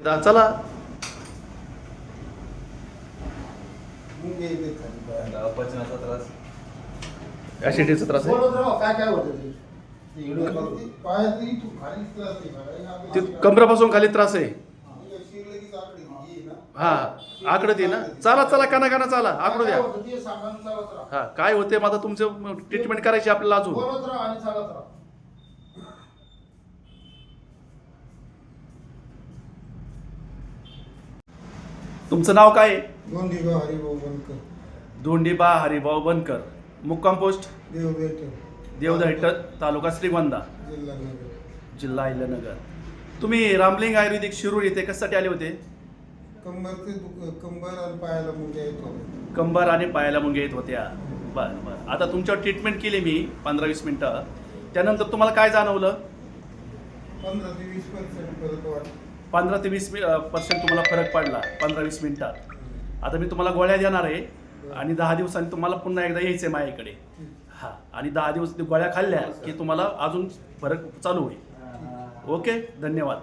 चला पचनाचा त्रास, ऍसिडिटीचा त्रास आहे. काय होतं ते कमरापासून खाली त्रास आहे. हा आकडत आहे ना. चला चला काना काना चला आकडू द्या. हा काय होते माझं तुमचं ट्रीटमेंट करायची आपल्याला अजून. तुमचं नाव काय आहे? धोंडीबा हरिभाऊ बनकर, धोंडीबा हरिभाऊ बनकर, मुक्काम पोस्ट देवदहट्ट, तालुका श्रीगोंदा, जिल्हा अहिल्यानगर. तुम्ही रामलिंग आयुर्वेदिक शिरूर येथे कशासाठी आले होते? कंबर आणि पायाला मुंग्या येत होत्या. कंबर आणि पायाला मुंग्या येत होत्या. बरं बरं. आता तुमच्यावर ट्रीटमेंट केली मी 15-20 मिनटं. त्यानंतर तुम्हाला काय जाणवलं? 15 ते 20% फरक वाटतो. 15 ते 20% तुम्हाला फरक पडला 15-20 मिनिटात. आता मी तुम्हाला गोळ्या देणार आहे आणि 10 दिवसांनी तुम्हाला पुन्हा एकदा यायचं आहे माझ्याकडे. हां, आणि 10 दिवस गोळ्या खाल्ल्या की तुम्हाला अजून फरक चालू होईल. ओके, धन्यवाद.